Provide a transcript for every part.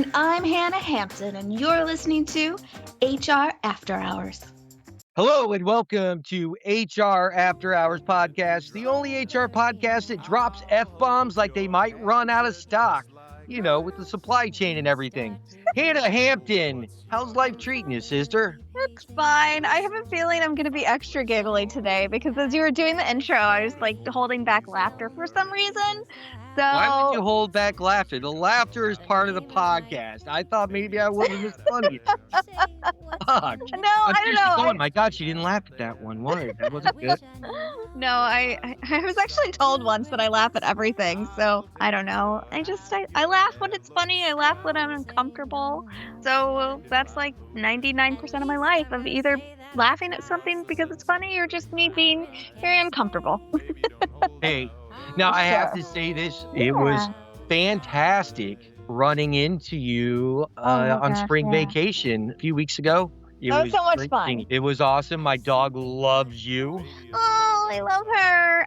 And I'm Hannah Hampton, and you're listening to HR After Hours. Hello and welcome to HR After Hours podcast, the only HR podcast that drops F-bombs like they might run out of stock, you know, with the supply chain and everything. Hannah Hampton, how's life treating you, sister? It's fine. I have a feeling I'm going to be extra giggly today because as you were doing the intro, I was like holding back laughter for some reason. So Why would you hold back laughter? The laughter is part of the podcast. I thought maybe I wasn't as funny. Fuck. I don't know. Oh my God, she didn't laugh at that one. Why? That wasn't good. No, I was actually told once that I laugh at everything. So I don't know. I laugh when it's funny. I laugh when I'm uncomfortable. So that's like 99% of my life of either laughing at something because it's funny or just me being very uncomfortable. Hey. Now, I have to say this. It was fantastic running into you on spring vacation a few weeks ago. That was so much fun. It was awesome. My dog loves you. Oh, I love her.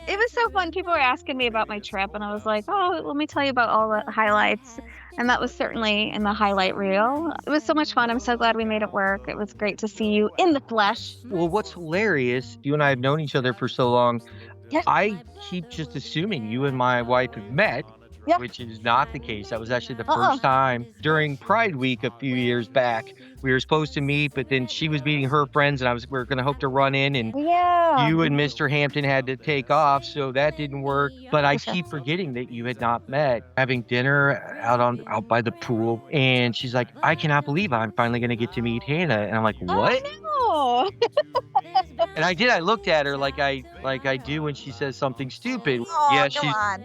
It was so fun. People were asking me about my trip, and I was like, oh, let me tell you about all the highlights. And that was certainly in the highlight reel. It was so much fun. I'm so glad we made it work. It was great to see you in the flesh. Well, what's hilarious, you and I have known each other for so long. Yes. I keep just assuming you and my wife have met, which is not the case. That was actually the first time during Pride Week a few years back. We were supposed to meet, but then she was meeting her friends, and we were going to hope to run in, and you and Mr. Hampton had to take off, so that didn't work. But I keep forgetting that you had not met. Having dinner out by the pool, and she's like, "I cannot believe I'm finally going to get to meet Hannah," and I'm like, "What?" Oh, no. And I did. I looked at her like I do when she says something stupid. Oh,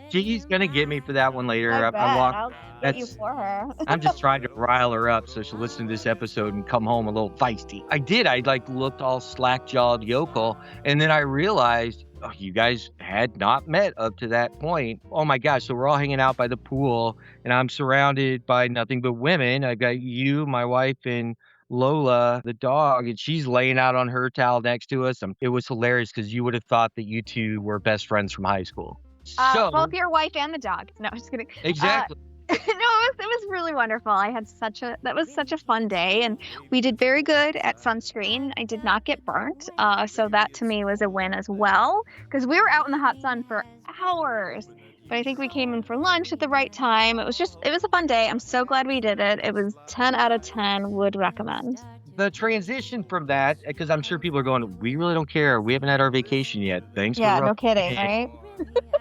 She's gonna get me for that one later. I'll get you for her. I'm just trying to rile her up so she'll listen to this episode and come home a little feisty. I did. I looked all slack-jawed yokel, and then I realized, oh, you guys had not met up to that point. Oh my gosh! So we're all hanging out by the pool, and I'm surrounded by nothing but women. I got you, my wife, and Lola, the dog, and she's laying out on her towel next to us. It was hilarious because you would have thought that you two were best friends from high school. Both your wife and the dog. No, just kidding. Exactly. No, it was really wonderful. That was such a fun day, and we did very good at sunscreen. I did not get burnt, so that to me was a win as well because we were out in the hot sun for hours. But I think we came in for lunch at the right time. It was a fun day. I'm so glad we did it. It was 10 out of 10, would recommend. The transition from that, because I'm sure people are going, we really don't care. We haven't had our vacation yet. Thanks. Yeah, no kidding, right?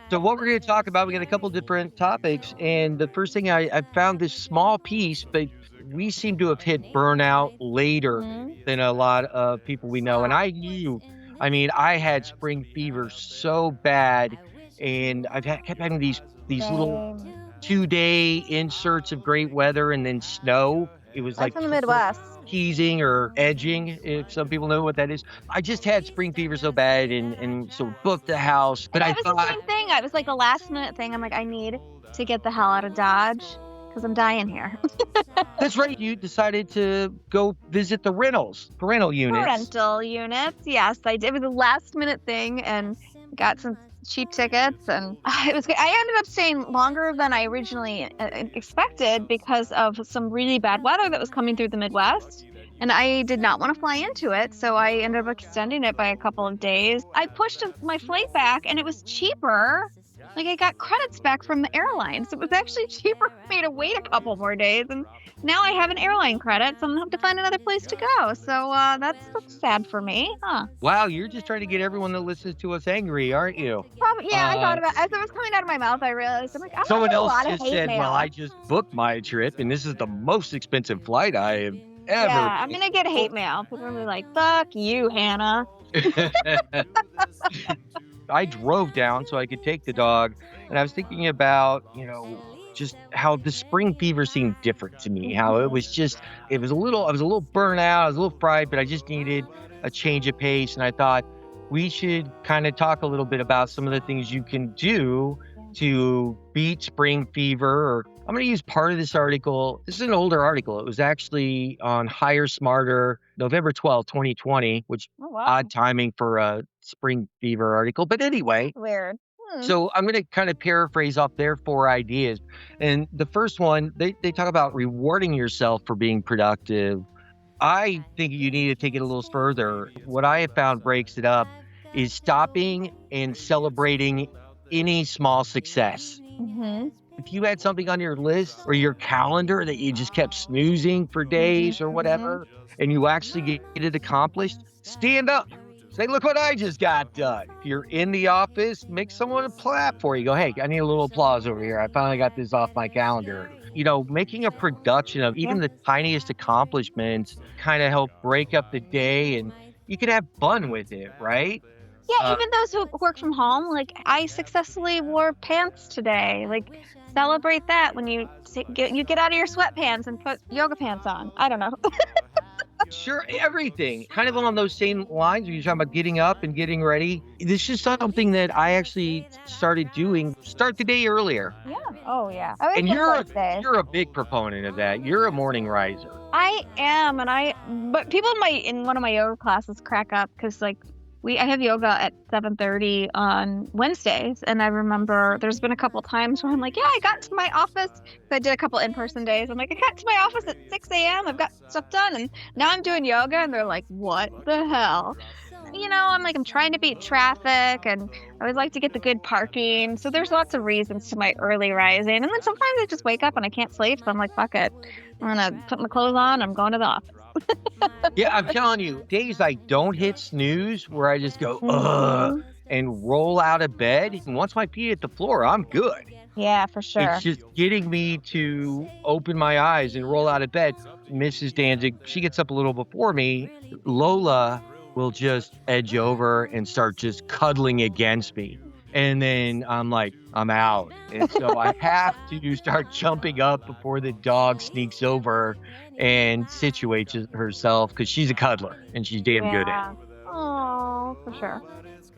So what we're going to talk about, we got a couple different topics. And the first thing I found this small piece, but we seem to have hit burnout later than a lot of people we know. And I had spring fever so bad. And I've kept having these little 2-day inserts of great weather and then snow. It was like from the Midwest. Teasing or edging, if some people know what that is. I just had spring fever so bad and so booked the house. But it was the same thing. It was like a last minute thing. I'm like, I need to get the hell out of Dodge because I'm dying here. That's right. You decided to go visit the rental units. Rental units. Yes, I did. It was a last minute thing and got some cheap tickets, and it was good. I ended up staying longer than I originally expected because of some really bad weather that was coming through the Midwest, and I did not want to fly into it, so I ended up extending it by a couple of days. I pushed my flight back, and it was cheaper. Like, I got credits back from the airlines. It was actually cheaper for me to wait a couple more days, and now I have an airline credit, so I'm going to have to find another place to go. So that's sad for me, huh? Wow, you're just trying to get everyone that listens to us angry, aren't you? Probably, yeah, I thought about it. As it was coming out of my mouth, I realized, I'm like, someone else just said, well, I just booked my trip, and this is the most expensive flight I have ever. Yeah, I'm going to get hate mail. People are going to be like, fuck you, Hannah. I drove down so I could take the dog, and I was thinking about, just how the spring fever seemed different to me. How it was I was a little burnt out, I was a little fried, but I just needed a change of pace. And I thought we should kind of talk a little bit about some of the things you can do to beat spring fever. Or I'm going to use part of this article. This is an older article. It was actually on Higher Smarter, November 12th, 2020, which odd timing for a spring fever article. But anyway, weird. So I'm going to kind of paraphrase off their 4 ideas. And the first one, they talk about rewarding yourself for being productive. I think you need to take it a little further. What I have found breaks it up is stopping and celebrating any small success. Mm-hmm. If you had something on your list or your calendar that you just kept snoozing for days or whatever, and you actually get it accomplished, stand up. Say, look what I just got done. If you're in the office, make someone clap for you. Go, hey, I need a little applause over here. I finally got this off my calendar. Making a production of even the tiniest accomplishments kind of help break up the day, and you can have fun with it, right? Yeah, even those who work from home, like I successfully wore pants today. Like celebrate that when you get out of your sweatpants and put yoga pants on. I don't know. Sure, everything. Kind of along those same lines when you're talking about getting up and getting ready. This is something that I actually started doing. Start the day earlier. Yeah. Oh, yeah. I always And get you're birthdays. a big proponent of that. You're a morning riser. I am, but people in one of my yoga classes crack up because I have yoga at 7:30 on Wednesdays, and I remember there's been a couple times where I'm like, yeah, I got to my office. I did a couple in-person days. I'm like, I got to my office at 6 a.m. I've got stuff done, and now I'm doing yoga, and they're like, what the hell? I'm like, I'm trying to beat traffic, and I always like to get the good parking. So there's lots of reasons to my early rising, and then sometimes I just wake up and I can't sleep, so I'm like, fuck it. I'm gonna put my clothes on. I'm going to the office. Yeah, I'm telling you, days I don't hit snooze where I just go, ugh, and roll out of bed. And once my feet hit the floor, I'm good. Yeah, for sure. It's just getting me to open my eyes and roll out of bed. Mrs. Danzig, she gets up a little before me. Lola will just edge over and start just cuddling against me. And then I'm like, I'm out. And so I have to start jumping up before the dog sneaks over and situates herself, because she's a cuddler and she's damn good at it. Oh, for sure.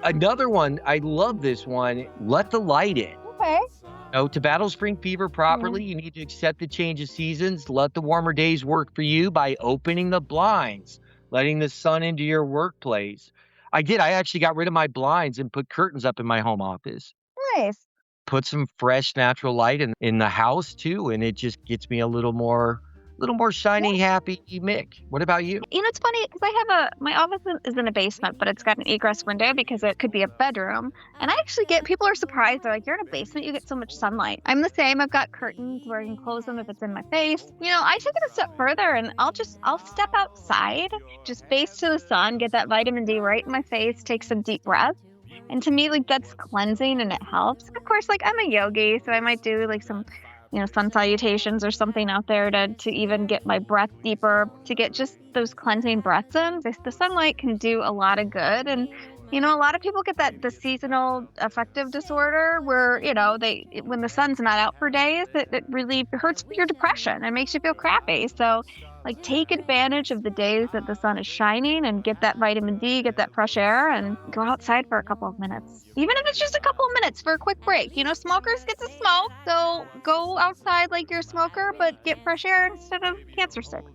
Another one, I love this one, let the light in. Okay. To battle spring fever properly, you need to accept the change of seasons. Let the warmer days work for you by opening the blinds, letting the sun into your workplace. I actually got rid of my blinds and put curtains up in my home office. Nice. Put some fresh natural light in the house too, and it just gets me a little more shiny, happy Mick. What about you? It's funny because I have my office is in a basement, but it's got an egress window because it could be a bedroom. And I actually people are surprised. They're like, you're in a basement, you get so much sunlight. I'm the same. I've got curtains where I can close them if it's in my face. I took it a step further, and I'll step outside, just face to the sun, get that vitamin D right in my face, take some deep breaths. And to me, that's cleansing, and it helps. Of course, I'm a yogi, so I might do some sun salutations or something out there to even get my breath deeper, to get just those cleansing breaths in. The sunlight can do a lot of good. And, a lot of people get the seasonal affective disorder where, when the sun's not out for days, it really hurts your depression and makes you feel crappy. So take advantage of the days that the sun is shining and get that vitamin D, get that fresh air, and go outside for a couple of minutes. Even if it's just a couple of minutes for a quick break. Smokers get to smoke, so go outside like you're a smoker, but get fresh air instead of cancer sticks.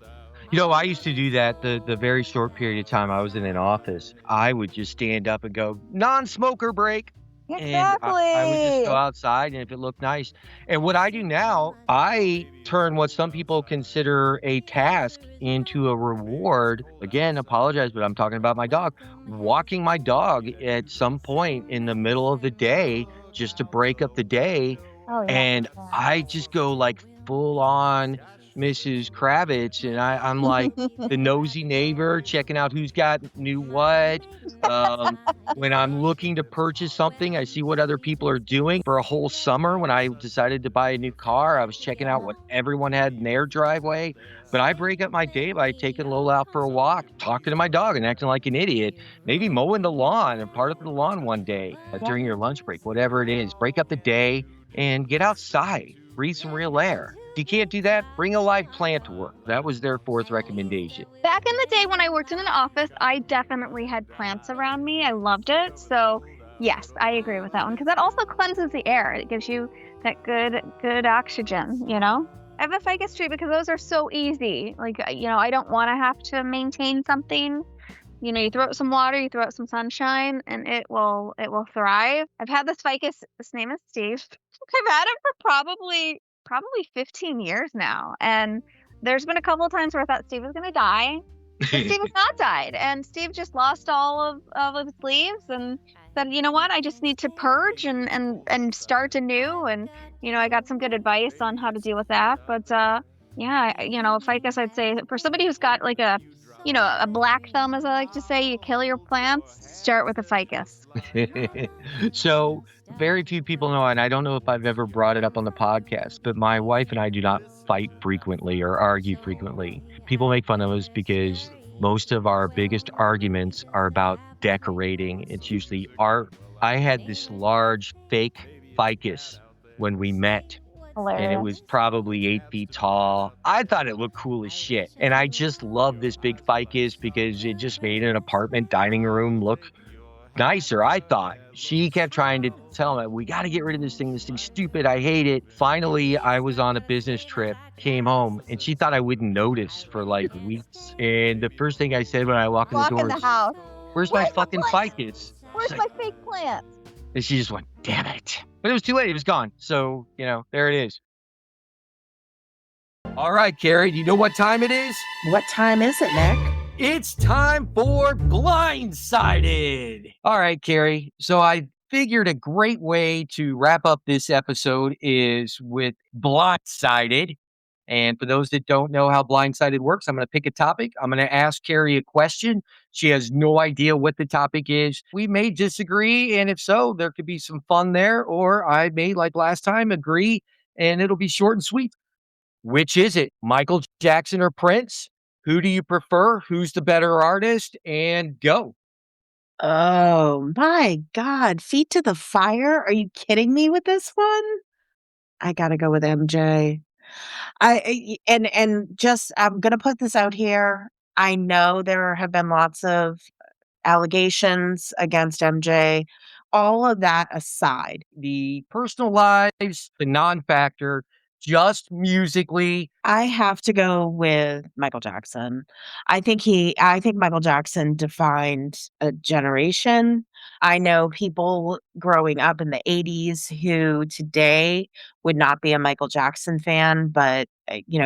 I used to do that the very short period of time I was in an office. I would just stand up and go, non-smoker break. Exactly. And I would just go outside, and if it looked nice. And what I do now, I turn what some people consider a task into a reward. Again, apologize, but I'm talking about my dog. Walking my dog at some point in the middle of the day just to break up the day. Oh, yeah. And I just go full on Mrs. Kravitz, and I'm like the nosy neighbor checking out who's got new what. When I'm looking to purchase something, I see what other people are doing. For a whole summer, when I decided to buy a new car, I was checking out what everyone had in their driveway. But I break up my day by taking Lola out for a walk, talking to my dog and acting like an idiot, maybe mowing the lawn and part of the lawn one day during your lunch break, whatever it is. Break up the day and get outside, breathe some real air. If you can't do that, bring a live plant to work. That was their 4th recommendation. Back in the day when I worked in an office, I definitely had plants around me. I loved it. So yes, I agree with that one, because that also cleanses the air. It gives you that good oxygen, I have a ficus tree because those are so easy. I don't want to have to maintain something. You throw out some water, you throw out some sunshine, and it will thrive. I've had this ficus. His name is Steve. I've had it for probably 15 years now, and there's been a couple of times where I thought Steve was gonna die, but Steve has not died, and Steve just lost all of his leaves and said, you know what, I just need to purge and start anew. And I got some good advice on how to deal with that. But yeah, ficus, I'd say for somebody who's got like a black thumb, as I like to say, you kill your plants, start with a ficus. So very few people know, and I don't know if I've ever brought it up on the podcast, but my wife and I do not fight frequently or argue frequently. People make fun of us because most of our biggest arguments are about decorating. It's usually art. I had this large fake ficus when we met. Hilarious. And it was probably 8 feet tall. I thought it looked cool as shit. And I just love this big ficus because it just made an apartment dining room look nicer, I thought. She kept trying to tell me, we got to get rid of this thing. This thing's stupid. I hate it. Finally, I was on a business trip, came home, and she thought I wouldn't notice for like weeks. And the first thing I said when I walked in the door in the is, house. where's my fucking ficus? Where's She's my like, fake plant? and she just went, damn it. But it was too late. It was gone. So, there it is. All right, Carrie, do you know what time it is? What time is it, Nick? It's time for Blindsided. All right, Carrie. So I figured a great way to wrap up this episode is with Blindsided. And for those that don't know how Blindsided works, I'm going to pick a topic. I'm going to ask Carrie a question. She has no idea what the topic is. We may disagree, and if so, there could be some fun there. Or I may, like last time, agree, and it'll be short and sweet. Which is it? Michael Jackson or Prince? Who do you prefer? Who's the better artist? And go. Oh my God. Feet to the fire? Are you kidding me with this one? I gotta go with MJ. And just I'm gonna put this out here. I know there have been lots of allegations against MJ. All of that aside, The personal lives, the non-factor, just musically. I have to go with Michael Jackson. I think Michael Jackson defined a generation. I know people growing up in the 80s who today would not be a Michael Jackson fan, but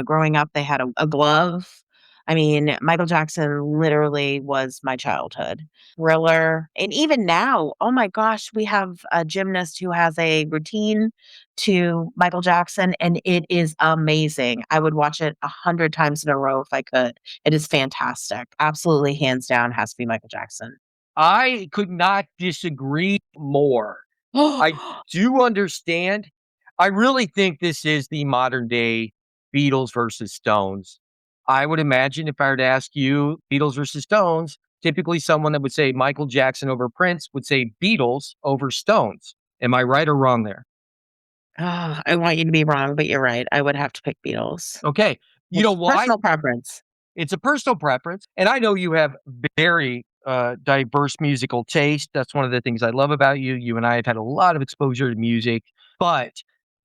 growing up they had a glove. I mean, Michael Jackson literally was my childhood. Thriller. And even now, oh my gosh, we have a gymnast who has a routine to Michael Jackson, and it is amazing. I would watch it 100 times in a row if I could. It is fantastic. Absolutely, hands down, has to be Michael Jackson. I could not disagree more. I do understand. I really think this is the modern day Beatles versus Stones. I would imagine if I were to ask you Beatles versus Stones, typically someone that would say Michael Jackson over Prince would say Beatles over Stones. Am I right or wrong there? I want you to be wrong, but you're right. I would have to pick Beatles. Okay. You know It's why? personal preference. It's a personal preference. And I know you have very diverse musical taste. That's one of the things I love about you. You and I have had a lot of exposure to music, but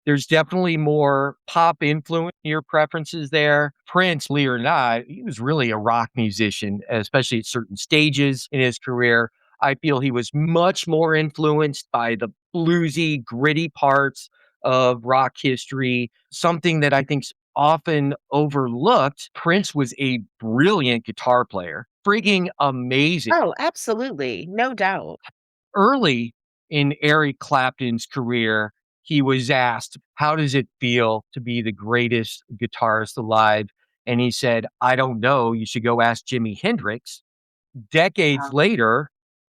there's definitely more pop influence in your preferences there. Prince, believe it or not, he was really a rock musician, especially at certain stages in his career. I feel he was much more influenced by the bluesy, gritty parts of rock history, something that I think's often overlooked. Prince was a brilliant guitar player, freaking amazing. Oh, absolutely. No doubt. Early in Eric Clapton's career, he was asked, how does it feel to be the greatest guitarist alive? And he said, I don't know. You should go ask Jimi Hendrix. Decades Wow. later,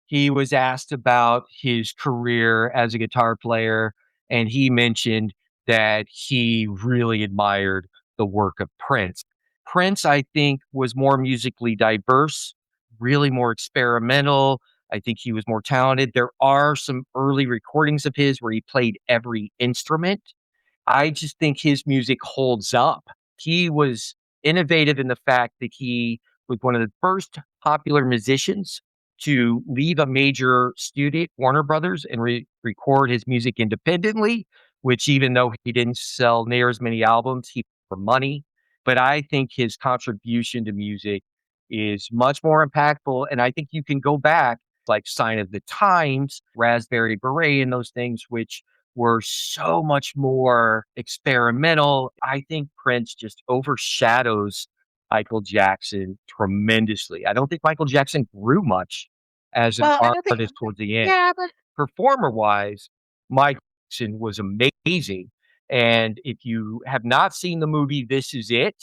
he was asked about his career as a guitar player, and he mentioned that he really admired the work of Prince. Prince, I think, was more musically diverse, really more experimental. I think he was more talented. There are some early recordings of his where he played every instrument. I just think his music holds up. He was innovative in the fact that he was one of the first popular musicians to leave a major studio, Warner Brothers, and record his music independently, which even though he didn't sell near as many albums, he for money. But I think his contribution to music is much more impactful. And I think you can go back like Sign of the Times, Raspberry Beret, and those things, which were so much more experimental. I think Prince just overshadows Michael Jackson tremendously. I don't think Michael Jackson grew much as an Well, I don't think artist towards the end. yeah, but Performer wise, Michael Jackson was amazing. And if you have not seen the movie This Is It,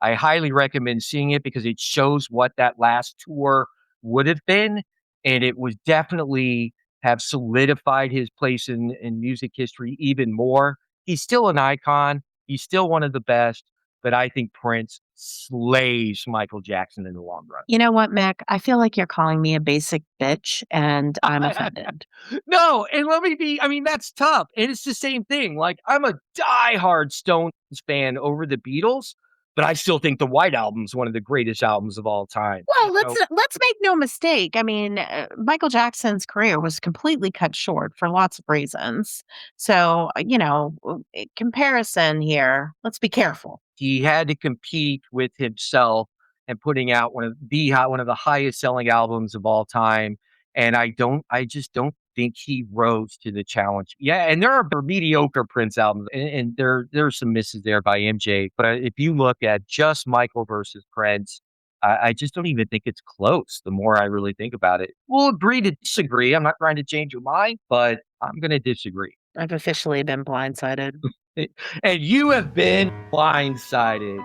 I highly recommend seeing it because it shows what that last tour would have been. And it was definitely have solidified his place in music history even more. He's still an icon. He's still one of the best, but I think Prince slays Michael Jackson in the long run. you know what, Mick? I feel like you're calling me a basic bitch, and I'm offended. No, and let me be, I mean, that's tough. And it's the same thing. Like, I'm a diehard Stones fan over the Beatles, but I still think the White Album is one of the greatest albums of all time. Well, You know? let's make no mistake. I mean, Michael Jackson's career was completely cut short for lots of reasons. So, comparison here, let's be careful. He had to compete with himself and putting out one of the highest selling albums of all time. And I just don't think he rose to the challenge. Yeah, and there are mediocre Prince albums, and there's some misses there by MJ. But if you look at just Michael versus Prince, I just don't even think it's close. The more I really think about it, we'll agree to disagree. I'm not trying to change your mind, but I'm going to disagree. I've officially been blindsided. And you have been blindsided.